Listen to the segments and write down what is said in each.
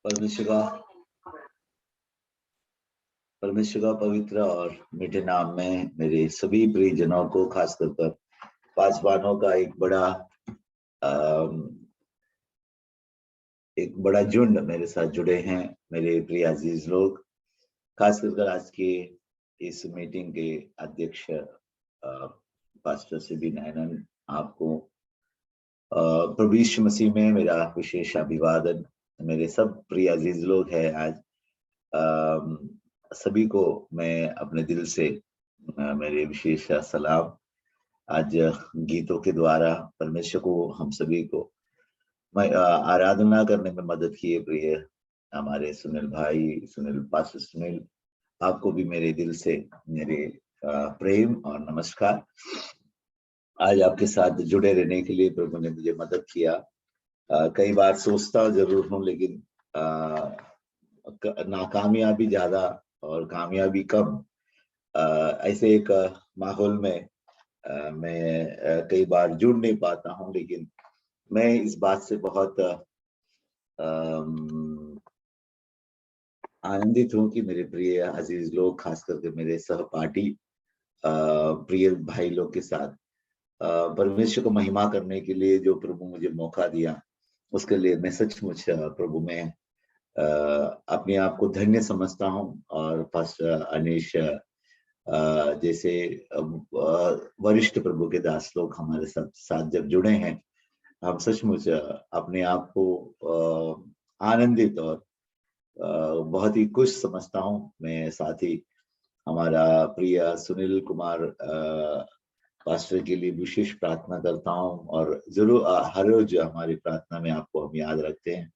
परमेश्वर का परमेश्वर का पवित्र और मीठे नाम में मेरे सभी प्रियजनों को, खास कर पासवानों का एक बड़ा झुंड मेरे साथ जुड़े हैं। मेरे प्रिय अजीज लोग, खास कर आज के इस मीटिंग के अध्यक्ष पास्टर सिबी नैनन, आपको प्रभु यीशु मसीह में मेरा विशेष अभिवादन। मेरे सब प्रिय अजीज लोग हैं आज, सभी को मैं अपने दिल से मेरे विशेष सलाम। आज गीतों के द्वारा परमेश्वर को, हम सभी को मैं आराधना करने में मदद किए प्रिय हमारे सुनील भाई, सुनील पास्टर सुनील, आपको भी मेरे दिल से मेरे प्रेम और नमस्कार। आज आपके साथ जुड़े रहने के लिए प्रभु ने मुझे मदद किया। कई बार सोचता जरूर हूँ, लेकिन नाकामयाबी ज्यादा और कामयाबी कम, ऐसे एक माहौल में मैं कई बार जुड़ नहीं पाता हूँ। लेकिन मैं इस बात से बहुत आनंदित हूँ कि मेरे प्रिय अजीज लोग, खास करके मेरे सहपाठी प्रिय भाई लोग के साथ परमेश्वर को महिमा करने के लिए जो प्रभु मुझे मौका दिया, उसके लिए मैं सचमुच प्रभु में अपने आप को धन्य समझता हूँ। और पास्टर अनीश जैसे वरिष्ठ प्रभु के दास लोग हमारे साथ जब जुड़े हैं, हम सचमुच अपने आप को आनंदित और बहुत ही खुश समझता हूँ। मैं साथ ही हमारा प्रिय सुनील कुमार पास्टर के लिए विशेष प्रार्थना करता हूँ, और जरूर हर रोज हमारी प्रार्थना में आपको हम याद रखते हैं।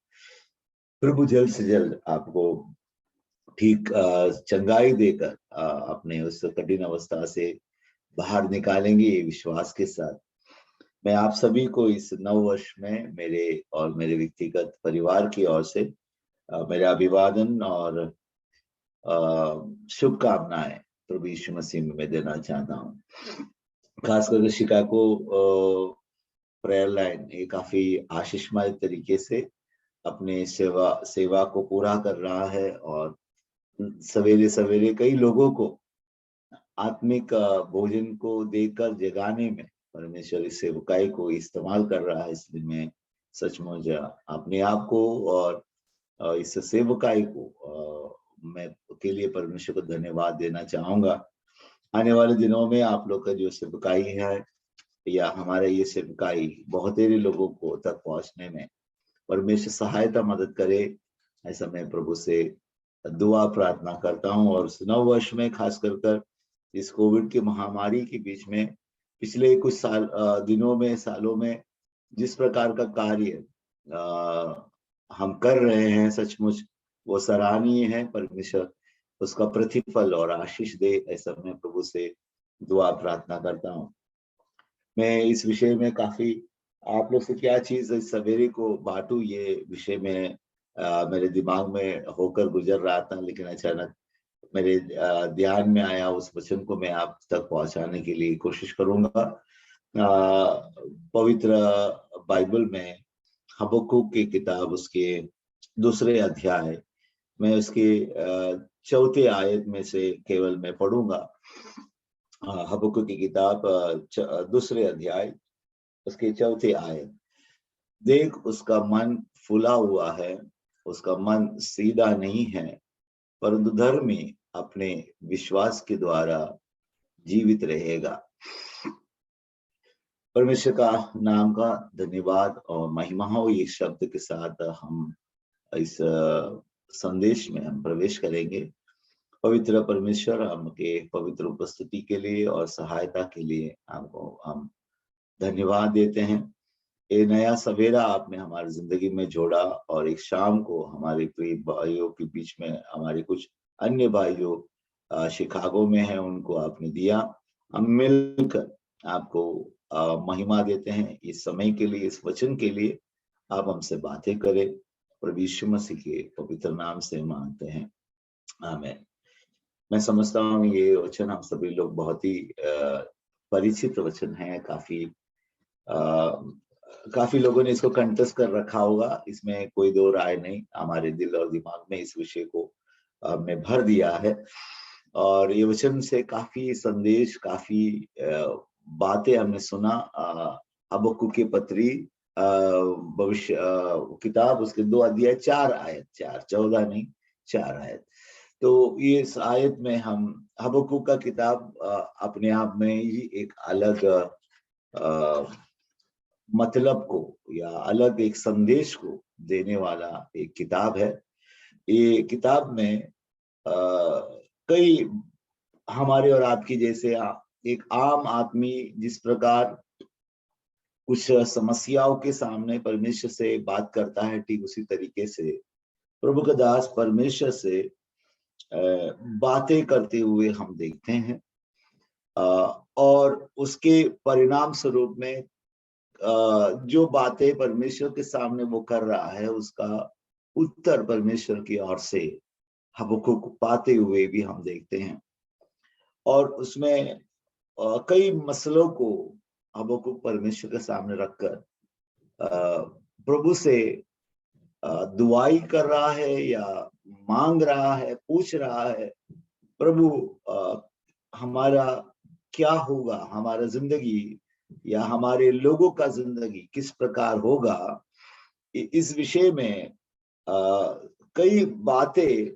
प्रभु जल्द से जल्द आपको ठीक चंगाई देकर अपने उस कठिन अवस्था से बाहर निकालेंगे, ये विश्वास के साथ मैं आप सभी को इस नव वर्ष में मेरे और मेरे व्यक्तिगत परिवार की ओर से मेरा अभिवादन और शुभकामनाएं प्रभु यीशु मसीह में मैं देना चाहता हूँ। खास करके शिकागो प्रेयर लाइन ये काफी आशीषमय तरीके से अपने सेवा को पूरा कर रहा है, और सवेरे सवेरे कई लोगों को आत्मिक भोजन को देकर जगाने में परमेश्वर इस सेवकाई को इस्तेमाल कर रहा है। इसलिए मैं सचमुच अपने आप को और इस सेवकाई को मैं के लिए परमेश्वर को धन्यवाद देना चाहूंगा। आने वाले दिनों में आप लोग का जो सेवकाई है, या हमारे ये सेवकाई बहुत ही लोगों को तक पहुंचने में परमेश्वर सहायता मदद करे, ऐसा मैं प्रभु से दुआ प्रार्थना करता हूँ। और इस नव वर्ष में खास कर इस कोविड की महामारी के बीच में पिछले कुछ सालों में जिस प्रकार का कार्य हम कर रहे हैं, सचमुच वो सराहनीय है। परमेश्वर उसका प्रतिफल और आशीष दे, ऐसा मैं प्रभु से दुआ प्रार्थना करता हूँ। मैं इस विषय में काफी आप लोग से क्या चीज इस सवेरे को बांटू, ये विषय में मेरे दिमाग में होकर गुजर रहा था, लेकिन अचानक मेरे ध्यान में आया। उस वचन को मैं आप तक पहुंचाने के लिए कोशिश करूंगा। पवित्र बाइबल में हबक्कुक की किताब, उसके 2 अध्याय में उसके 4 आयत में से केवल मैं पढ़ूंगा। हबक्कुक की किताब 2 अध्याय उसके 4 आयत। देख, उसका मन फूला हुआ है, उसका मन सीधा नहीं है, परंतु धर्मी अपने विश्वास के द्वारा जीवित रहेगा। परमेश्वर का नाम का धन्यवाद और महिमा हो। इस शब्द के साथ हम इस संदेश में हम प्रवेश करेंगे। पवित्र परमेश्वर, हमके पवित्र उपस्थिति के लिए और सहायता के लिए आपको हम धन्यवाद देते हैं। ये नया सवेरा आपने हमारी जिंदगी में जोड़ा, और एक शाम को हमारे प्रिय भाइयों के बीच में हमारे कुछ अन्य भाई जो शिकागो में हैं, उनको आपने दिया। हम मिलकर आपको महिमा देते हैं इस समय के लिए, इस वचन के लिए। आप हमसे बातें करें, प्रभु यीशु मसीह के पवित्र नाम से मांगते हैं, आमीन। मैं समझता हूँ ये वचन हम सभी लोग बहुत ही परिचित वचन है, काफी काफी लोगों ने इसको कंटेस्ट कर रखा होगा, इसमें कोई दो राय नहीं। हमारे दिल और दिमाग में इस विषय को हमने भर दिया है, और ये वचन से काफी संदेश, काफी बातें हमने सुना। हबक्कुक की पत्री भविष्य किताब, उसके 2 अध्याय 4 आयत, 4 14 नहीं 4 आयत। तो ये इस आयत में हम हबक्कुक का किताब अपने आप में ही एक अलग मतलब को या अलग एक संदेश को देने वाला एक किताब है। ये किताब में कई हमारे और आपकी जैसे एक आम आदमी जिस प्रकार कुछ समस्याओं के सामने परमेश्वर से बात करता है, ठीक उसी तरीके से प्रभु का दास परमेश्वर से बातें करते हुए हम देखते हैं, और उसके परिणाम स्वरूप में जो बातें परमेश्वर के सामने वो कर रहा है, उसका उत्तर परमेश्वर की ओर से हबक्कुक पाते हुए भी हम देखते हैं। और उसमें कई मसलों को हबक्कुक परमेश्वर के सामने रखकर प्रभु से दुआई कर रहा है या मांग रहा है, पूछ रहा है, प्रभु हमारा क्या होगा, हमारा जिंदगी या हमारे लोगों का जिंदगी किस प्रकार होगा, इस विषय में कई बातें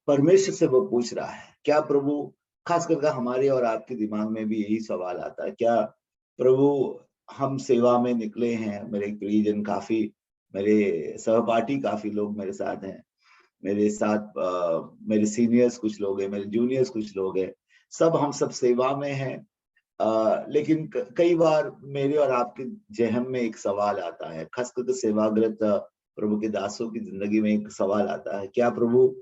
परमेश्वर से वो पूछ रहा है। क्या प्रभु, खास करके हमारे और आपके दिमाग में भी यही सवाल आता है, क्या प्रभु हम सेवा में निकले हैं, मेरे प्रियजन काफी, मेरे सहपाठी काफी लोग मेरे साथ हैं, मेरे साथ मेरे सीनियर्स कुछ लोग हैं, मेरे जूनियर्स कुछ लोग हैं, हम सब सेवा में हैं। लेकिन कई बार मेरे और आपके जहन में एक सवाल आता है, खासकर सेवाग्रत प्रभु के दासों की जिंदगी में एक सवाल आता है, क्या प्रभु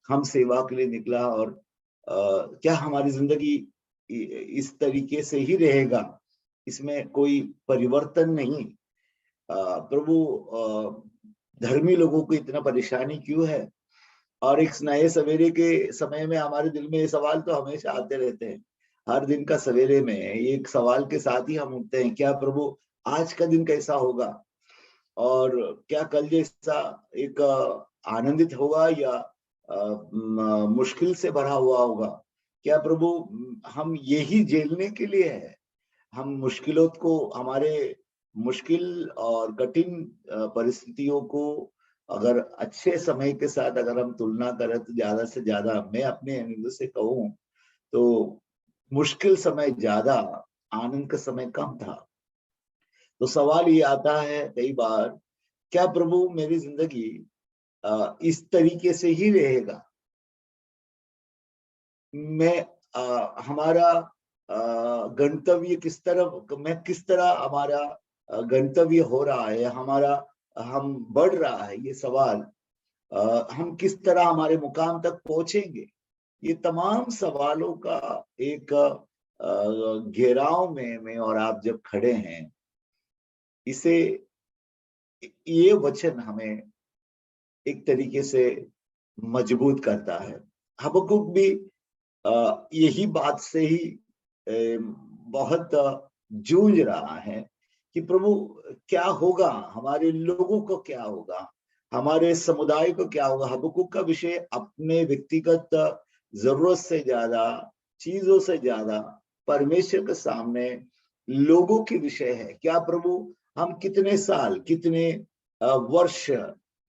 हम सेवा के लिए निकला और क्या हमारी जिंदगी इस तरीके से ही रहेगा, इसमें कोई परिवर्तन नहीं? प्रभु धर्मी लोगों को इतना परेशानी क्यों है? और एक नए सवेरे के समय में हमारे दिल में ये सवाल तो हमेशा आते रहते हैं। हर दिन का सवेरे में एक सवाल के साथ ही हम उठते हैं, क्या प्रभु आज का दिन कैसा होगा, और क्या कल जैसा एक आनंदित होगा या मुश्किल से भरा हुआ होगा? क्या प्रभु हम यही झेलने के लिए है? हम मुश्किलों को, हमारे मुश्किल और कठिन परिस्थितियों को अगर अच्छे समय के साथ अगर हम तुलना करें तो ज्यादा से ज्यादा, मैं अपने अनुभव से कहूँ तो मुश्किल समय ज्यादा, आनंद का समय कम था। तो सवाल ये आता है कई बार, क्या प्रभु मेरी जिंदगी इस तरीके से ही रहेगा? मैं हमारा गंतव्य किस तरह, मैं किस तरह हमारा गंतव्य हो रहा है, हमारा हम बढ़ रहा है, ये सवाल, हम किस तरह हमारे मुकाम तक पहुंचेंगे, ये तमाम सवालों का एक घेराव में मैं और आप जब खड़े हैं, इसे, ये वचन हमें एक तरीके से मजबूत करता है। हबक्कुक भी यही बात से ही बहुत जूझ रहा है कि प्रभु क्या होगा, हमारे लोगों को क्या होगा, हमारे समुदाय को क्या होगा। हबक्कुक का विषय अपने व्यक्तिगत जरूरत से ज्यादा, चीजों से ज्यादा परमेश्वर के सामने लोगों के विषय है। क्या प्रभु हम कितने साल, कितने वर्ष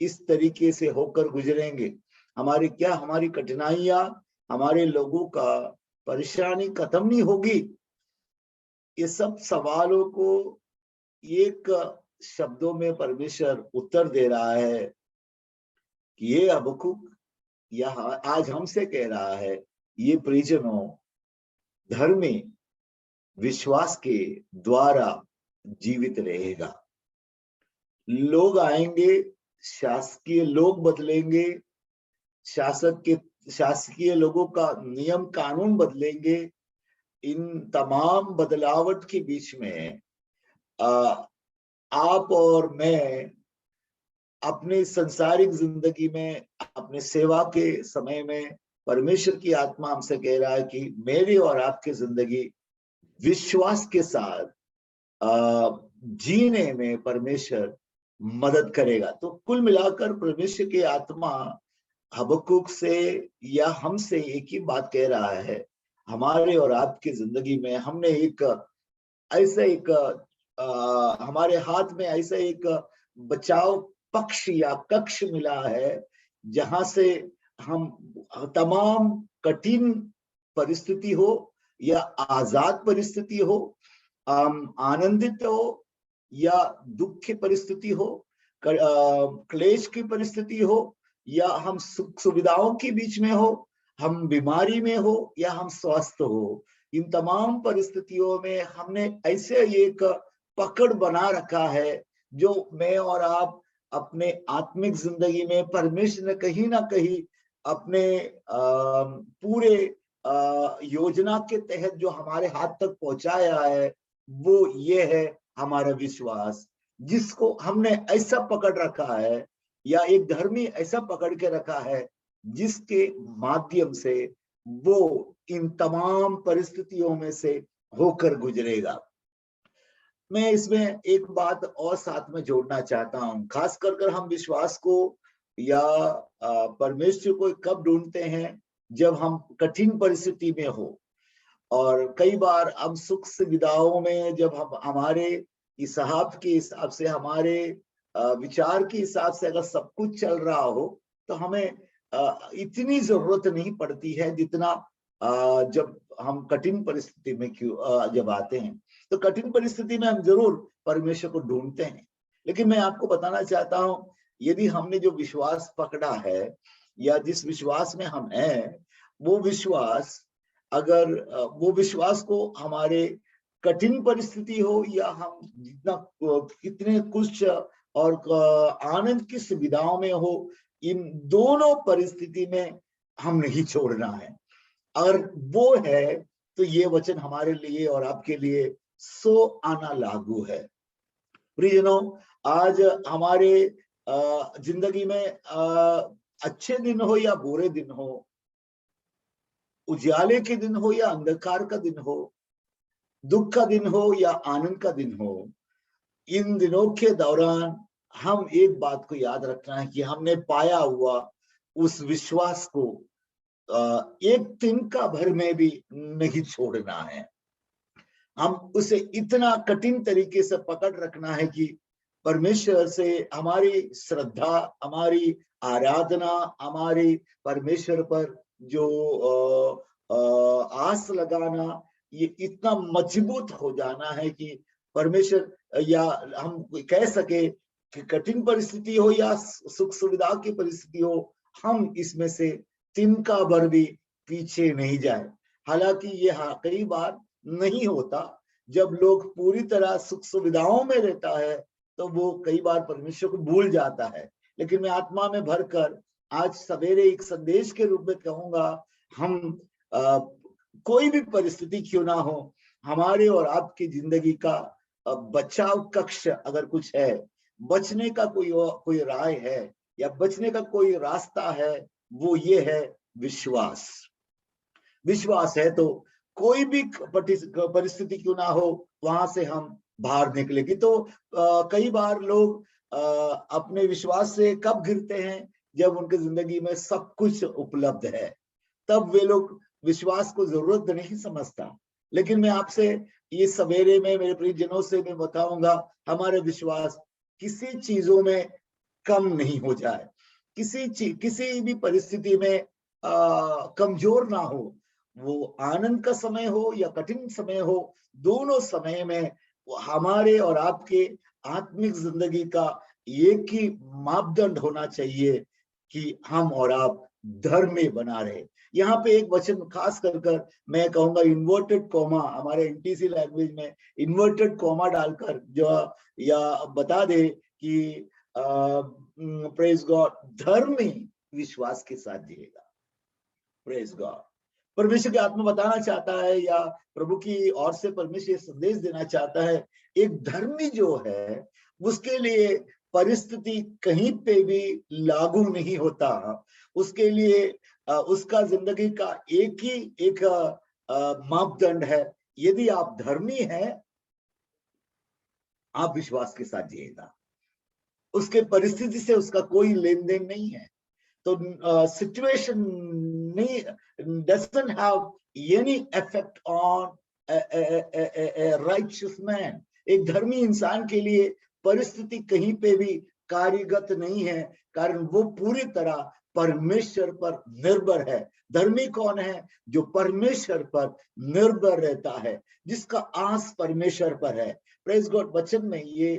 इस तरीके से होकर गुजरेंगे, हमारी क्या, हमारी कठिनाइयां, हमारे लोगों का परेशानी खत्म नहीं होगी? ये सब सवालों को एक शब्दों में परमेश्वर उत्तर दे रहा है कि ये हबक्कुक यहाँ आज हमसे कह रहा है, ये परिजनों धर्मी विश्वास के द्वारा जीवित रहेगा। लोग आएंगे, शासकीय लोग बदलेंगे, शासकीय लोगों का नियम कानून बदलेंगे। इन तमाम बदलावट के बीच में आप और मैं अपनी संसारिक जिंदगी में, अपने सेवा के समय में, परमेश्वर की आत्मा हमसे कह रहा है कि मेरी और आपकी जिंदगी विश्वास के साथ जीने में परमेश्वर मदद करेगा। तो कुल मिलाकर परमेश्वर की आत्मा हबक्कुक से या हमसे एक ही बात कह रहा है, हमारे और आपकी जिंदगी में हमने एक ऐसा एक हमारे हाथ में ऐसा एक बचाव पक्ष या कक्ष मिला है, जहां से हम तमाम कठिन परिस्थिति हो या आजाद परिस्थिति हो, आनंदित हो या दुख की परिस्थिति हो, क्लेश की परिस्थिति हो या हम सुख सुविधाओं के बीच में हो, हम बीमारी में हो या हम स्वस्थ हो, इन तमाम परिस्थितियों में हमने ऐसे एक पकड़ बना रखा है, जो मैं और आप अपने आत्मिक जिंदगी में परमेश्वर ने कहीं ना कहीं अपने पूरे योजना के तहत जो हमारे हाथ तक पहुंचाया है, वो ये है हमारा विश्वास, जिसको हमने ऐसा पकड़ रखा है या एक धर्मी ऐसा पकड़ के रखा है, जिसके माध्यम से वो इन तमाम परिस्थितियों में से होकर गुजरेगा। मैं इसमें एक बात और साथ में जोड़ना चाहता हूं, खास कर हम विश्वास को या परमेश्वर को कब ढूंढते हैं, जब हम कठिन परिस्थिति में हो। और कई बार हम सुख सुविधाओं में जब हम हमारे हिसाब के हिसाब से, हमारे विचार के हिसाब से अगर सब कुछ चल रहा हो, तो हमें इतनी जरूरत नहीं पड़ती है जितना जब हम कठिन परिस्थिति में जब आते हैं। तो कठिन परिस्थिति में हम जरूर परमेश्वर को ढूंढते हैं। लेकिन मैं आपको बताना चाहता हूं, यदि हमने जो विश्वास पकड़ा है या जिस विश्वास में हम हैं, वो विश्वास अगर वो विश्वास को हमारे कठिन परिस्थिति हो या हम जितना कितने कुछ और आनंद की सुविधाओं में हो, इन दोनों परिस्थिति में हम नहीं छोड़ना है। अगर वो है तो ये वचन हमारे लिए और आपके लिए 100 आना लागू है। प्रियजनों, आज हमारे जिंदगी में अच्छे दिन हो या बुरे दिन हो, उजाले के दिन हो या अंधकार का दिन हो, दुख का दिन हो या आनंद का दिन हो, इन दिनों के दौरान हम एक बात को याद रखना है कि हमने पाया हुआ उस विश्वास को एक तिनका भर में भी नहीं छोड़ना है। हम उसे इतना कठिन तरीके से पकड़ रखना है कि परमेश्वर से हमारी श्रद्धा, हमारी आराधना, हमारी परमेश्वर पर जो आस लगाना, ये इतना मजबूत हो जाना है कि परमेश्वर, या हम कह सके कि कठिन परिस्थिति हो या सुख सुविधा की परिस्थिति हो, हम इसमें से तिनका भर भी पीछे नहीं जाए। हालांकि ये कई बार नहीं होता, जब लोग पूरी तरह सुख सुविधाओं में रहता है तो वो कई बार परमेश्वर को भूल जाता है। लेकिन मैं आत्मा में भरकर आज सवेरे एक संदेश के रूप में कहूंगा, हम कोई भी परिस्थिति क्यों ना हो, हमारे और आपकी जिंदगी का बचाव कक्ष अगर कुछ है, बचने का कोई राय है या बचने का कोई रास्ता है, वो ये है विश्वास। विश्वास है तो कोई भी परिस्थिति क्यों ना हो, वहां से हम बाहर निकलेगी। तो कई बार लोग अपने विश्वास से कब गिरते हैं, जब उनकी जिंदगी में सब कुछ उपलब्ध है, तब वे लोग विश्वास को जरूरत नहीं समझता। लेकिन मैं आपसे ये सवेरे में मेरे प्रियजनों से मैं बताऊंगा, हमारे विश्वास किसी चीजों में कम नहीं हो जाए, किसी भी परिस्थिति में कमजोर ना हो। वो आनंद का समय हो या कठिन समय हो, दोनों समय में हमारे और आपके आत्मिक जिंदगी का एक ही मापदंड होना चाहिए कि हम और आप धर्म में बना रहे। यहाँ पे एक वचन खास कर मैं कहूंगा इन्वर्टेड कॉमा, हमारे एनटीसी लैंग्वेज में इन्वर्टेड कॉमा डालकर जो या बता दे कि प्रेज गॉड, धर्मी विश्वास के साथ जिएगा। Praise God. परमेश्वर की आत्मा बताना चाहता है या प्रभु की ओर से परमेश्वर संदेश देना चाहता है, एक धर्मी जो है उसके लिए परिस्थिति कहीं पे भी लागू नहीं होता। उसके लिए उसका जिंदगी का एक मापदंड है, यदि आप धर्मी हैं आप विश्वास के साथ जिएगा। उसके परिस्थिति से उसका कोई लेन देन नहीं है। तो सिचुएशन नहीं doesn't have any effect on a righteous man। एक धर्मी इंसान के लिए परिस्थिति कहीं पे भी कार्यगत नहीं है, कारण वो पूरी तरह परमेश्वर पर निर्भर है। धर्मी कौन है? जो परमेश्वर पर निर्भर रहता है, जिसका आस परमेश्वर पर है। Praise God. वचन में ये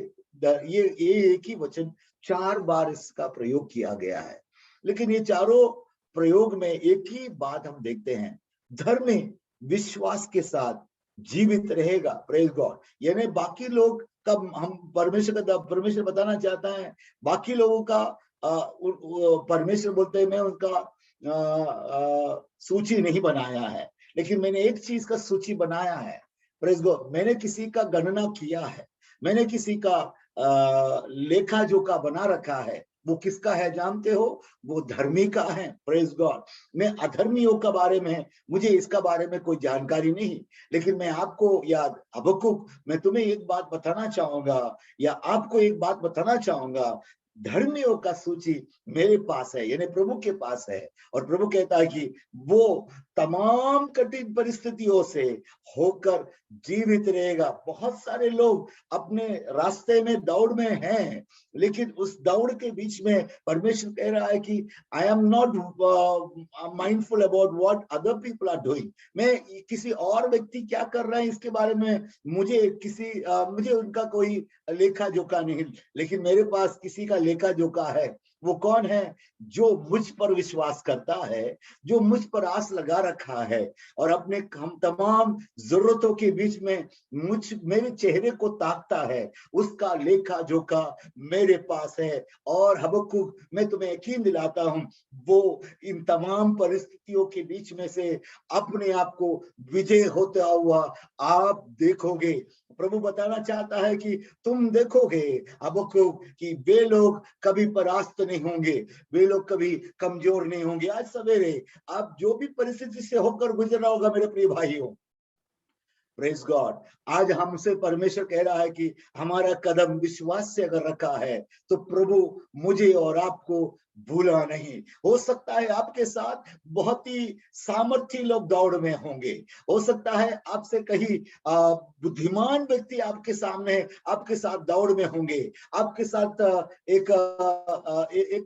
एक ही वचन 4 बार इसका प्रयोग किया गया है, लेकिन ये चारों प्रयोग में एक ही बात हम देखते हैं, धर्मी विश्वास के साथ जीवित रहेगा। Praise God. यानी बाकी लोग का हम परमेश्वर बताना चाहता है, बाकी लोगों का परमेश्वर बोलते हैं मैं उनका सूची नहीं बनाया है, लेकिन मैंने एक चीज का सूची बनाया है। Praise God. मैंने किसी का गणना किया है, मैंने किसी का लेखा जोखा बना रखा है। वो किसका है जानते हो? वो धर्मी का है। Praise God. मैं अधर्मियों के बारे में, मुझे इसका बारे में कोई जानकारी नहीं, लेकिन मैं आपको याद हबक्कुक, मैं तुम्हें एक बात बताना चाहूंगा या आपको एक बात बताना चाहूंगा, धर्मियों का सूची मेरे पास है, यानी प्रभु के पास है। और प्रभु कहता है कि वो तमाम कठिन परिस्थितियों से होकर जीवित रहेगा। बहुत सारे लोग अपने रास्ते में दौड़ में हैं, लेकिन उस दौड़ के बीच में परमेश्वर कह रहा है कि I am not mindful about what other people are doing. मैं किसी और व्यक्ति क्या कर रहे हैं इसके बारे में मुझे उनका कोई लेखा जोखा नहीं, लेकिन मेरे पास किसी का लेखा जोखा है। वो कौन है? जो मुझ पर विश्वास करता है, जो मुझ पर आस लगा रखा है और अपने हम तमाम जरूरतों के बीच में मेरे चेहरे को ताकता है, उसका लेखा जोखा मेरे पास है। और हबक्कुक, मैं तुम्हें यकीन दिलाता हूं, वो इन तमाम परिस्थितियों के बीच में से अपने आप को विजय होता हुआ आप देखोगे। प्रभु बताना चाहता है कि तुम देखोगे हबक्कुक कि वे लोग कभी परास्त नहीं होंगे, वे लोग कभी कमजोर नहीं होंगे। आज सवेरे आप जो भी परिस्थिति से होकर गुजरना होगा मेरे प्रिय भाइयों, प्रेज गॉड, आज हमसे परमेश्वर कह रहा है कि हमारा कदम विश्वास से अगर रखा है तो प्रभु मुझे और आपको भूला नहीं। हो सकता है आपके साथ बहुत ही सामर्थी लोग दौड़ में होंगे, हो सकता है आपसे कहीं बुद्धिमान व्यक्ति आपके सामने आपके साथ दौड़ में होंगे, आपके साथ एक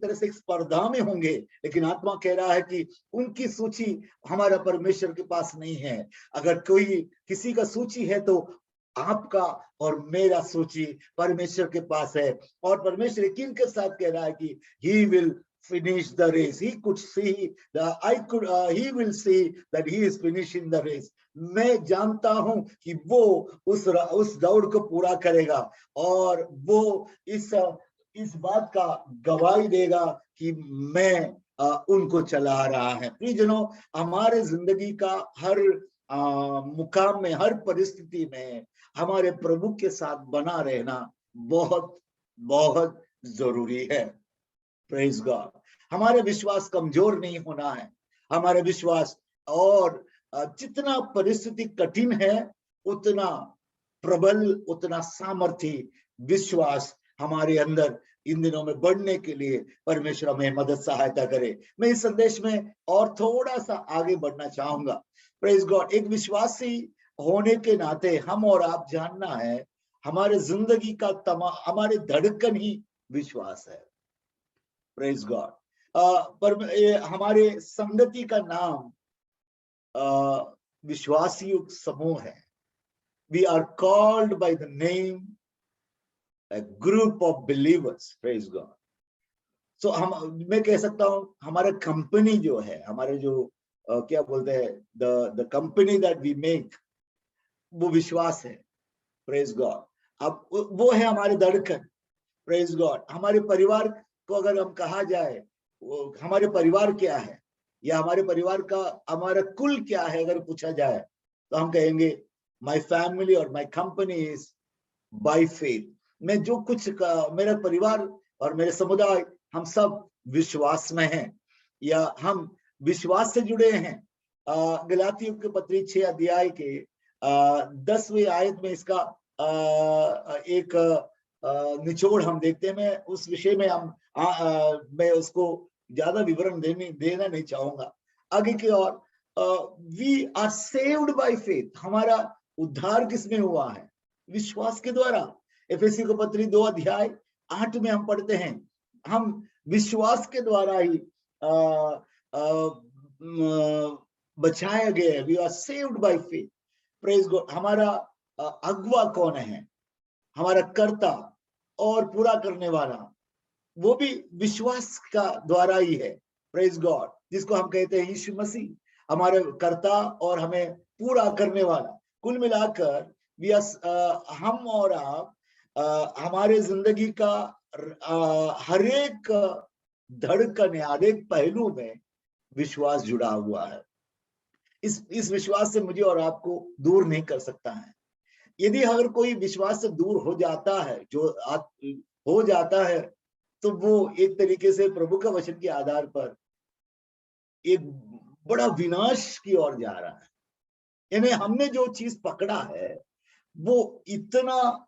तरह से एक स्पर्धा में होंगे, लेकिन आत्मा कह रहा है कि उनकी सूची हमारा परमेश्वर के पास नहीं है। अगर कोई किसी का सूची है तो आपका और मेरा सूची परमेश्वर के पास है। और परमेश्वर यकीन के साथ कह रहा है कि he will finish the race। He could see he will see that he is finishing the race। मैं जानता हूं कि वो उस दौड़ को पूरा करेगा और वो इस बात का गवाही देगा कि मैं उनको चला रहा है। प्रियजनों, हमारे जिंदगी का हर मुकाम में, हर परिस्थिति में हमारे प्रभु के साथ बना रहना बहुत बहुत जरूरी है। Praise God. हमारे विश्वास कमजोर नहीं होना है, हमारे विश्वास, और जितना परिस्थिति कठिन है उतना प्रबल, उतना सामर्थी विश्वास हमारे अंदर इन दिनों में बढ़ने के लिए परमेश्वर हमें मदद सहायता करे। मैं इस संदेश में और थोड़ा सा आगे बढ़ना चाहूंगा। Praise God. एक विश्वासी होने के नाते हम और आप जानना है, हमारे जिंदगी का हमारे धड़कन ही विश्वास है। Praise God. पर हमारे संगति का नाम विश्वासी समूह है। We are called by the name a group of believers। Praise God। So मैं कह सकता हूं हमारा कंपनी जो है, हमारे जो क्या बोलते हैं, the company that we make, वो विश्वास है। Praise God। अब वो है हमारे धड़कन। Praise God। हमारे परिवार को अगर हम कहा जाए हमारे परिवार क्या है या हमारे परिवार का हमारा कुल क्या है अगर पूछा जाए, तो हम कहेंगे माई फैमिली और my company is by faith. मैं जो कुछ मेरा परिवार और मेरे समुदाय, हम सब विश्वास में हैं या हम विश्वास से जुड़े हैं। गलातियों के पत्री 6 अध्याय के 10वीं आयत में इसका एक निचोड़ हम देखते हैं। मैं उस विषय में मैं उसको ज्यादा विवरण देना नहीं चाहूंगा। आगे की ओर, we are saved by faith. हमारा उद्धार किसमें हुआ है? विश्वास के द्वारा। एफएससी को पत्री 2 अध्याय 8 में हम पढ़ते हैं, हम विश्वास के द्वारा ही बचाया गया है। We are saved by faith. Praise God. हमारा अगुआ कौन है? हमारा कर्ता और पूरा करने वाला, वो भी विश्वास का द्वारा ही है। Praise God. जिसको हम कहते हैं यीशु मसीह, हमारे कर्ता और हमें पूरा करने वाला। कुल मिलाकर हम और आप, हमारे जिंदगी का हर एक धड़कन, हर एक पहलू में विश्वास जुड़ा हुआ है। इस विश्वास से मुझे और आपको दूर नहीं कर सकता है। यदि अगर कोई विश्वास से दूर हो जाता है, हो जाता है, तो वो एक तरीके से प्रभु का वचन के आधार पर एक बड़ा विनाश की ओर जा रहा है। यानी हमने जो चीज पकड़ा है वो इतना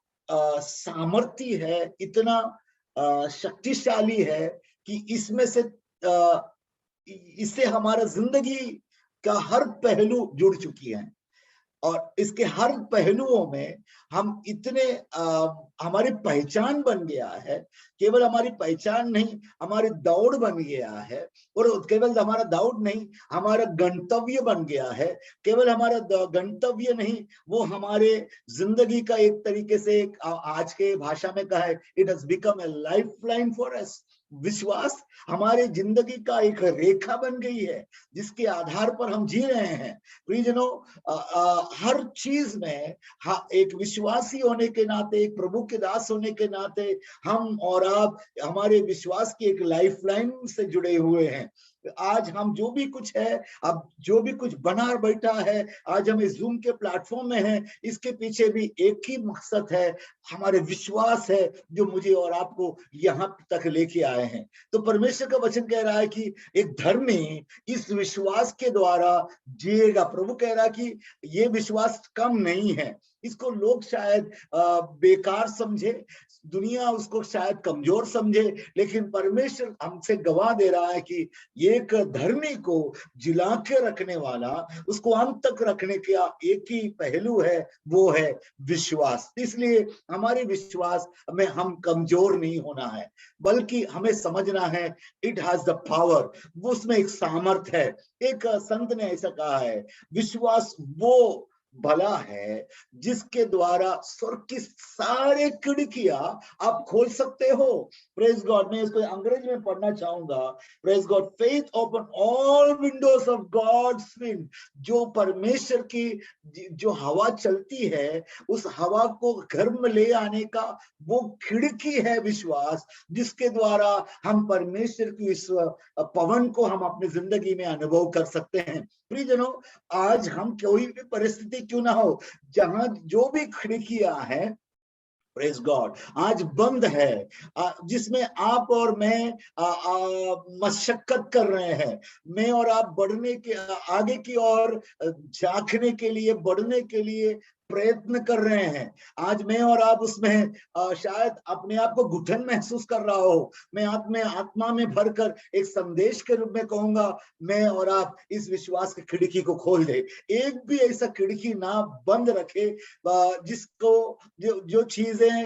सामर्थ्य है, इतना शक्तिशाली है कि इसमें से इससे हमारा जिंदगी का हर पहलू जुड़ चुकी है। और इसके हर पहलुओं में हम इतने हमारी पहचान बन गया है। केवल हमारी पहचान नहीं, हमारी दौड़ बन गया है। और केवल हमारा दौड़ नहीं, हमारा गंतव्य बन गया है। केवल हमारा गंतव्य नहीं, वो हमारे जिंदगी का एक तरीके से, एक आज के भाषा में कहा है, it has become a life line for us. विश्वास हमारे जिंदगी का एक रेखा बन गई है, जिसके आधार पर हम जी रहे हैं। प्रियजनों, हर चीज में एक विश्वासी होने के नाते, एक प्रभु के दास होने के नाते, हम और आप हमारे विश्वास की एक लाइफलाइन से जुड़े हुए हैं। आज हम जो भी कुछ है, अब जो भी कुछ बना बैठा है, आज हम इस जूम के प्लेटफॉर्म में हैं, इसके पीछे भी एक ही मकसद है, हमारे विश्वास है जो मुझे और आपको यहाँ तक लेके आए हैं। तो परमेश्वर का वचन कह रहा है कि एक धर्मी इस विश्वास के द्वारा जिएगा। प्रभु कह रहा है कि ये विश्वास कम नहीं है। इसको लोग शायद बेकार समझे, दुनिया उसको शायद कमजोर समझे, लेकिन परमेश्वर हमसे गवाह दे रहा है कि एक धर्मी को जिला के रखने वाला, उसको अंत तक रखने का एक ही पहलू है, वो है विश्वास। इसलिए हमारे विश्वास में हम कमजोर नहीं होना है, बल्कि हमें समझना है इट हैज द पावर। वो उसमें एक सामर्थ है। एक संत ने ऐसा कहा है, विश्वास वो भला है जिसके द्वारा स्वर्ग की सारे खिड़कियां आप खोल सकते हो। Praise God. मैं इसको अंग्रेजी में पढ़ना चाहूंगा। Praise God. Faith open all windows of God's wind. जो परमेश्वर की जो हवा चलती है, उस हवा को घर में ले आने का वो खिड़की है विश्वास, जिसके द्वारा हम परमेश्वर की इस पवन को हम अपनी जिंदगी में अनुभव कर सकते हैं। प्रियजनों, आज हम कोई भी परिस्थिति क्यों ना हो, जहां जो भी खिड़कियां हैं, प्रेज गॉड, आज बंद है, जिसमें आप और मैं मशक्कत कर रहे हैं, मैं और आप बढ़ने के, आगे की ओर झांकने के लिए, बढ़ने के लिए प्रयत्न कर रहे हैं। आज मैं और आप उसमें शायद अपने आप को घुटन महसूस कर रहा हो। मैं आत्मा में भरकर एक संदेश के रूप में कहूंगा, मैं और आप इस विश्वास की खिड़की को खोल दे। एक भी ऐसा खिड़की ना बंद रखे जिसको जो चीजें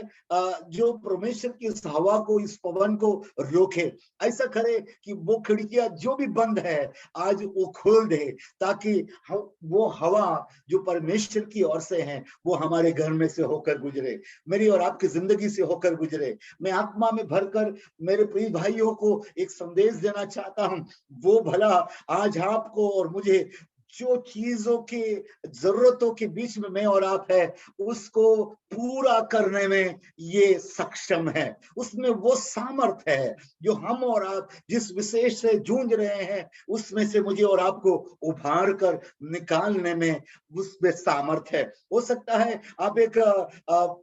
जो परमेश्वर की इस हवा को, इस पवन को रोके। ऐसा करे कि वो खिड़कियां जो भी बंद है आज वो खोल दे, ताकि वो हवा जो परमेश्वर की ओर से है वो हमारे घर में से होकर गुजरे, मेरी और आपकी जिंदगी से होकर गुजरे। मैं आत्मा में भरकर मेरे प्रिय भाइयों को एक संदेश देना चाहता हूं। वो भला आज आपको और मुझे जो चीजों की जरूरतों के बीच में मैं और आप है, उसको पूरा करने में ये सक्षम है। उसमें वो सामर्थ है जो हम और आप जिस विशेष से जूझ रहे हैं, उसमें से मुझे और आपको उभार कर निकालने में उसमें सामर्थ है। हो सकता है आप एक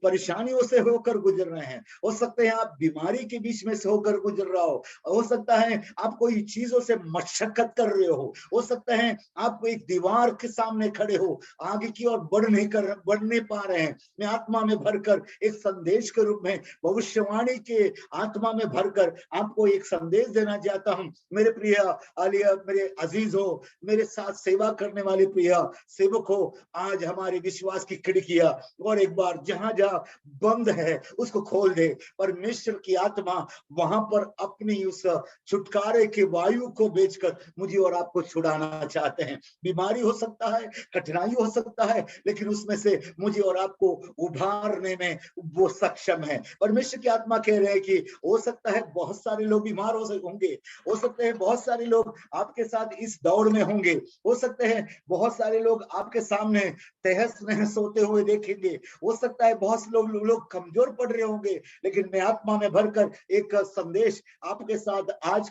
परेशानियों से होकर गुजर रहे हैं, हो सकते हैं आप बीमारी के बीच में से होकर गुजर रहा हो सकता है आप कोई चीजों से मशक्कत कर रहे हो सकता है आप कोई एक दीवार के सामने खड़े हो, आगे की ओर बढ़ नहीं पा रहे हैं। मैं आत्मा में भरकर एक संदेश के रूप में, भविष्यवाणी के आत्मा में भरकर आपको एक संदेश देना चाहता हूं। मेरे प्रिय आलिया, मेरे अजीज हो, मेरे साथ सेवा करने वाले प्रिय सेवक हो, आज हमारे विश्वास की खिड़कियां और एक बार जहां जहां बंद है उसको खोल दे। परमेश्वर की आत्मा वहां पर अपनी उस छुटकारे के वायु को बेचकर मुझे और आपको छुड़ाना चाहते हैं। बीमारी हो सकता है, कठिनाई हो सकता है, लेकिन उसमें से मुझे और आपको उभारने में वो सक्षम है। परमेश्वर की आत्मा कह रहे हैं कि हो सकता है बहुत सारे लोग बीमार होंगे, हो सकते हैं बहुत सारे लोग आपके साथ इस दौड़ में होंगे, हो सकते हैं बहुत सारे लोग आपके सामने तहस नहस होते हुए देखेंगे, हो सकता है बहुत से लोग कमजोर पड़ रहे होंगे, लेकिन मैं आत्मा में भरकर एक संदेश आपके साथ आज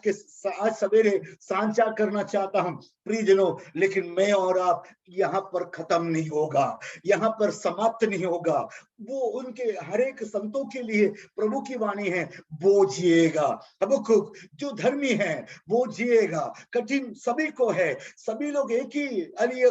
सवेरे सांझा करना चाहता हूं प्रियजनों। लेकिन मैं और आप यहाँ पर खत्म नहीं होगा, यहाँ पर समाप्त नहीं होगा। वो उनके हर एक संतों के लिए प्रभु की वाणी है, वो जिएगा। हबक्कुक जो धर्मी है वो जिएगा। कठिन सभी को है, सभी लोग एक ही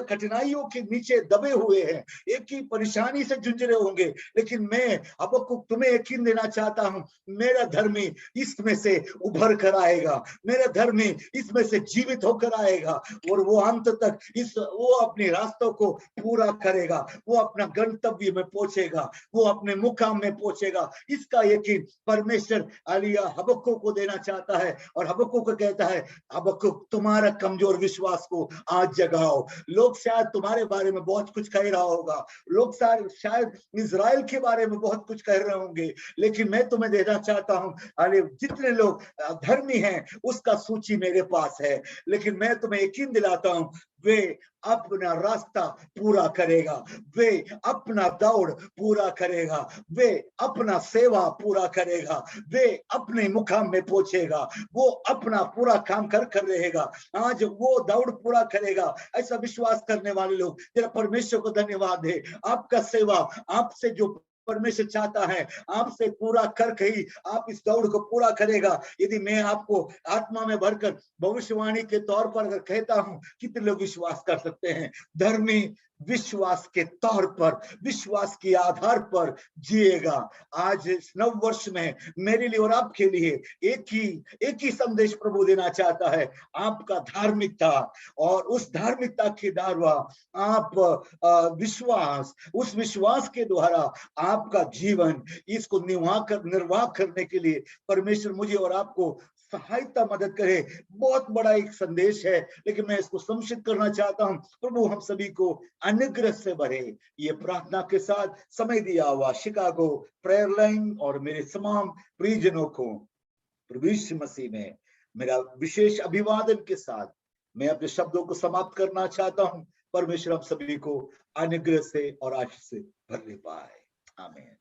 कठिनाइयों के नीचे दबे हुए हैं, एक ही परेशानी से जूझ रहे होंगे, लेकिन मैं हबक्कुक तुम्हें यकीन देना चाहता हूं, मेरा धर्मी इसमें से उभर कर आएगा, मेरा धर्मी इसमें से जीवित होकर आएगा, और वो अंत तक वो अपने रास्तों को पूरा करेगा, वो अपना गंतव्य में पहुंचेगा, वो अपने मुकाम में पहुंचेगा। इसका यकीन परमेश्वर आलिया हबक्कुक को देना चाहता है, और हबक्कुक को कहता है, हबक्कुक तुम्हारा कमजोर विश्वास को आज जगाओ। लोग शायद तुम्हारे बारे में बहुत कुछ कह रहा होगा, लोग शायद इजराइल के बारे में बहुत कुछ कह रहे होंगे, लेकिन मैं तुम्हें देना चाहता हूं, अरे जितने लोग धर्मी हैं उसका सूची मेरे पास है, लेकिन मैं तुम्हें यकीन दिलाता हूं, वे अपना रास्ता पूरा करेगा, वे अपना दौड़ पूरा करेगा, वे अपना सेवा पूरा करेगा, वे अपने मुकाम में पहुंचेगा, वो अपना पूरा काम कर रहेगा, आज वो दौड़ पूरा करेगा। ऐसा विश्वास करने वाले लोग जरा परमेश्वर को धन्यवाद दे। आपका सेवा आपसे जो परमेश्वर चाहता है आपसे पूरा करके ही आप इस दौड़ को पूरा करेगा। यदि मैं आपको आत्मा में भरकर भविष्यवाणी के तौर पर अगर कहता हूं, कितने लोग विश्वास कर सकते हैं? धर्मी विश्वास के तौर पर, विश्वास के आधार पर जिएगा। आज इस नव वर्ष में मेरे लिए और आपके लिए एक ही संदेश प्रभु देना चाहता है, आपका धार्मिकता, और उस धार्मिकता के द्वारा आप विश्वास, उस विश्वास के द्वारा आपका जीवन, इसको निर्वाह करने के लिए परमेश्वर मुझे और आपको सहायता मदद करे। बहुत बड़ा एक संदेश है, लेकिन मैं इसको संक्षिप्त करना चाहता हूं। प्रभु हम सभी को अनुग्रह से भरे। ये प्रार्थना के साथ समय दिया हुआ शिकागो प्रेयर लाइन और मेरे तमाम प्रियजनों को प्रभु यीशु मसीह में मेरा विशेष अभिवादन के साथ मैं अपने शब्दों को समाप्त करना चाहता हूं। परमेश्वर हम सभी को अनुग्रह से और आशीष से भर ले पाए। आमीन।